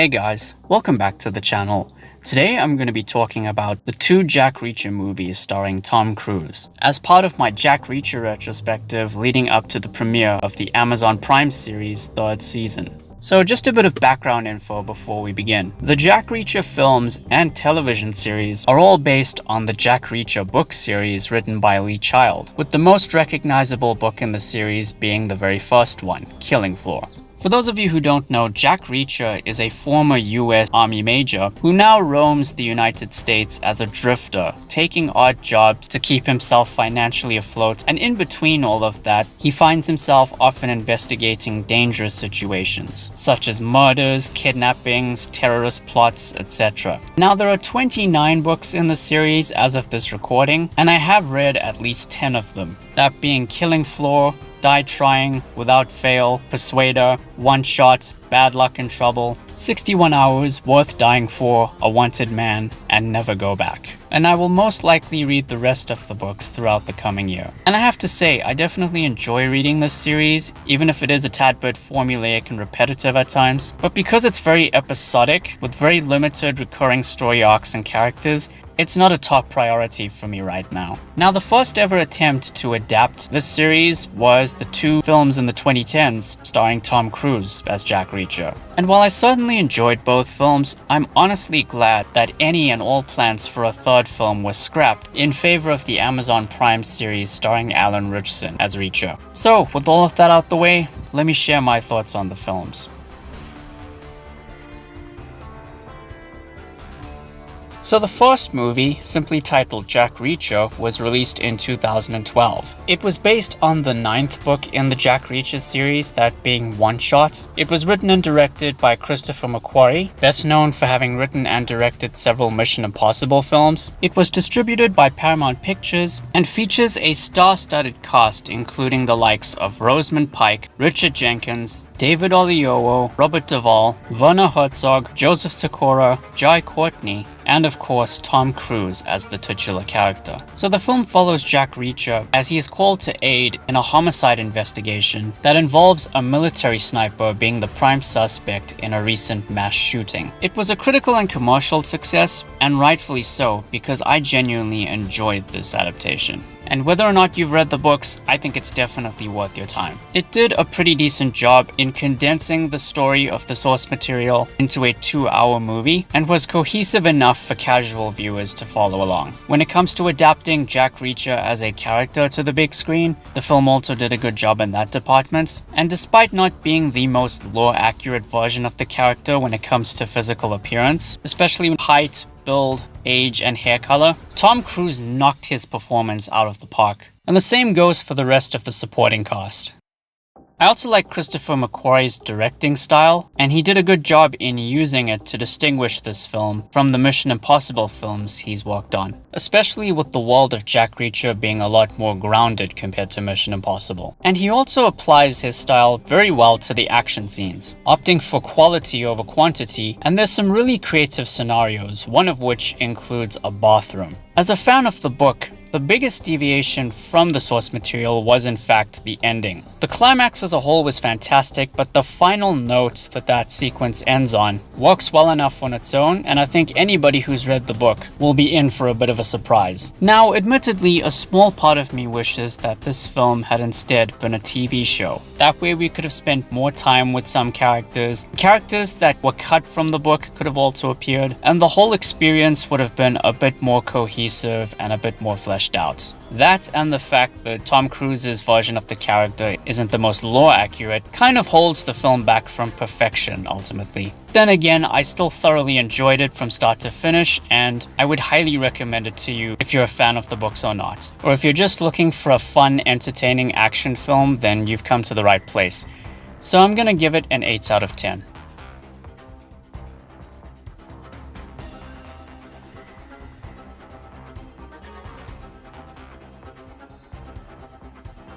Hey guys, welcome back to the channel. Today I'm going to be talking about the two Jack Reacher movies starring Tom Cruise, as part of my Jack Reacher retrospective leading up to the premiere of the Amazon Prime series' third season. So just a bit of background info before we begin. The Jack Reacher films and television series are all based on the Jack Reacher book series written by Lee Child, with the most recognizable book in the series being the very first one, Killing Floor. For those of you who don't know, Jack Reacher is a former US Army major who now roams the United States as a drifter, taking odd jobs to keep himself financially afloat, and in between all of that, he finds himself often investigating dangerous situations, such as murders, kidnappings, terrorist plots, etc. Now, there are 29 books in the series as of this recording, and I have read at least 10 of them, that being Killing Floor, Die Trying, Without Fail, Persuader, One Shot, Bad Luck and Trouble, 61 Hours, Worth Dying For, A Wanted Man, and Never Go Back. And I will most likely read the rest of the books throughout the coming year. And I have to say, I definitely enjoy reading this series, even if it is a tad bit formulaic and repetitive at times. But because it's very episodic, with very limited recurring story arcs and characters, it's not a top priority for me right now. Now, the first ever attempt to adapt this series was the two films in the 2010s starring Tom Cruise as Jack Reacher. And while I certainly enjoyed both films, I'm honestly glad that any and all plans for a third film were scrapped in favor of the Amazon Prime series starring Alan Ritchson as Reacher. So, with all of that out the way, let me share my thoughts on the films. So the first movie, simply titled Jack Reacher, was released in 2012. It was based on the 9th book in the Jack Reacher series, that being One Shot. It was written and directed by Christopher McQuarrie, best known for having written and directed several Mission Impossible films. It was distributed by Paramount Pictures and features a star-studded cast including the likes of Rosamund Pike, Richard Jenkins, David Oyelowo, Robert Duvall, Werner Herzog, Joseph Sikora, Jai Courtney, and of course Tom Cruise as the titular character. So the film follows Jack Reacher as he is called to aid in a homicide investigation that involves a military sniper being the prime suspect in a recent mass shooting. It was a critical and commercial success, and rightfully so, because I genuinely enjoyed this adaptation. And whether or not you've read the books, I think it's definitely worth your time. It did a pretty decent job in condensing the story of the source material into a 2-hour movie, and was cohesive enough for casual viewers to follow along. When it comes to adapting Jack Reacher as a character to the big screen, the film also did a good job in that department. And despite not being the most lore-accurate version of the character when it comes to physical appearance, especially with height, build, age, and hair color, Tom Cruise knocked his performance out of the park. And the same goes for the rest of the supporting cast. I also like Christopher McQuarrie's directing style, and he did a good job in using it to distinguish this film from the Mission Impossible films he's worked on, especially with the world of Jack Reacher being a lot more grounded compared to Mission Impossible. And he also applies his style very well to the action scenes, opting for quality over quantity, and there's some really creative scenarios, one of which includes a bathroom. As a fan of the book, the biggest deviation from the source material was in fact the ending. The climax as a whole was fantastic, but the final note that sequence ends on works well enough on its own, and I think anybody who's read the book will be in for a bit of a surprise. Now, admittedly, a small part of me wishes that this film had instead been a TV show. That way we could have spent more time with some characters. Characters that were cut from the book could have also appeared, and the whole experience would have been a bit more cohesive and a bit more fleshed out. That, and the fact that Tom Cruise's version of the character isn't the most lore accurate, kind of holds the film back from perfection ultimately. Then again, I still thoroughly enjoyed it from start to finish, and I would highly recommend it to you if you're a fan of the books or not. Or if you're just looking for a fun, entertaining action film, then you've come to the right place. So I'm gonna give it an 8 out of 10.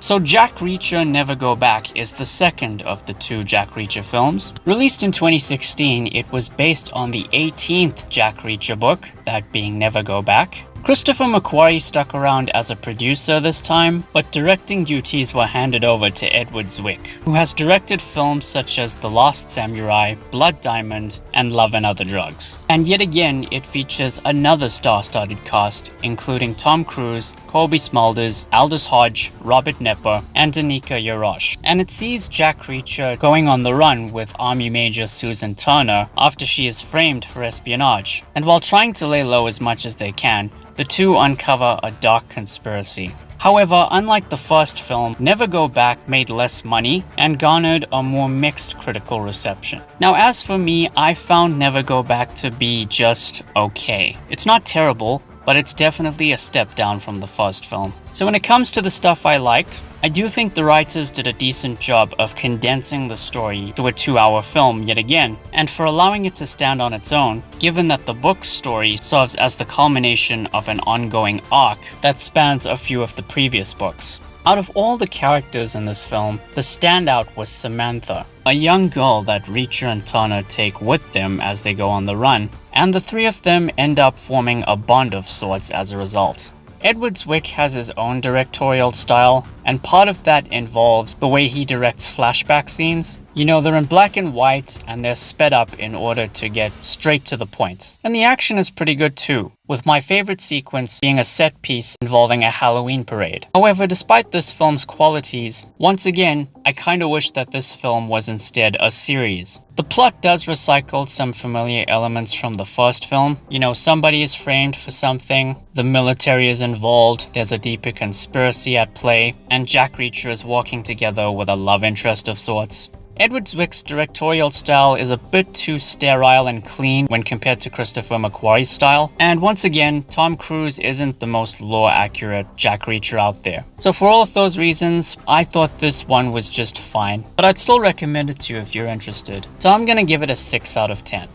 So Jack Reacher Never Go Back is the second of the two Jack Reacher films. Released in 2016, it was based on the 18th Jack Reacher book, that being Never Go Back. Christopher McQuarrie stuck around as a producer this time, but directing duties were handed over to Edward Zwick, who has directed films such as The Last Samurai, Blood Diamond, and Love and Other Drugs. And yet again, it features another star-studded cast, including Tom Cruise, Kobe Smulders, Aldous Hodge, Robert Nepper, and Danica Yarosh. And it sees Jack Reacher going on the run with Army Major Susan Turner after she is framed for espionage. And while trying to lay low as much as they can, the two uncover a dark conspiracy. However, unlike the first film, Never Go Back made less money and garnered a more mixed critical reception. Now, as for me, I found Never Go Back to be just okay. It's not terrible, but it's definitely a step down from the first film. So when it comes to the stuff I liked, I do think the writers did a decent job of condensing the story to a 2-hour film yet again, and for allowing it to stand on its own, given that the book's story serves as the culmination of an ongoing arc that spans a few of the previous books. Out of all the characters in this film, the standout was Samantha, a young girl that Reacher and Turner take with them as they go on the run, and the three of them end up forming a bond of sorts as a result. Edward Zwick has his own directorial style, and part of that involves the way he directs flashback scenes. You know, they're in black and white and they're sped up in order to get straight to the point. And the action is pretty good too, with my favorite sequence being a set piece involving a Halloween parade. However, despite this film's qualities, once again, I kinda wish that this film was instead a series. The plot does recycle some familiar elements from the first film. You know, somebody is framed for something, the military is involved, there's a deeper conspiracy at play, and Jack Reacher is walking together with a love interest of sorts. Edward Zwick's directorial style is a bit too sterile and clean when compared to Christopher McQuarrie's style, and once again, Tom Cruise isn't the most lore-accurate Jack Reacher out there. So for all of those reasons, I thought this one was just fine, but I'd still recommend it to you if you're interested. So I'm gonna give it a 6 out of 10.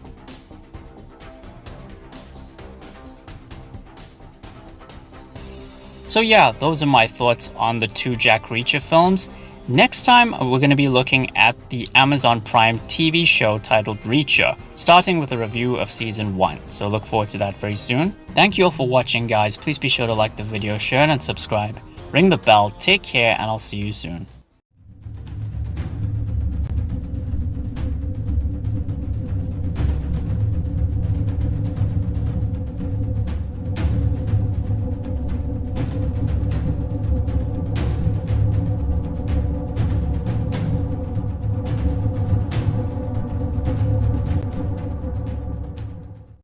So yeah, those are my thoughts on the 2 Jack Reacher films. Next time, we're going to be looking at the Amazon Prime TV show titled Reacher, starting with a review of Season 1, so look forward to that very soon. Thank you all for watching, guys. Please be sure to like the video, share it, and subscribe. Ring the bell, take care, and I'll see you soon.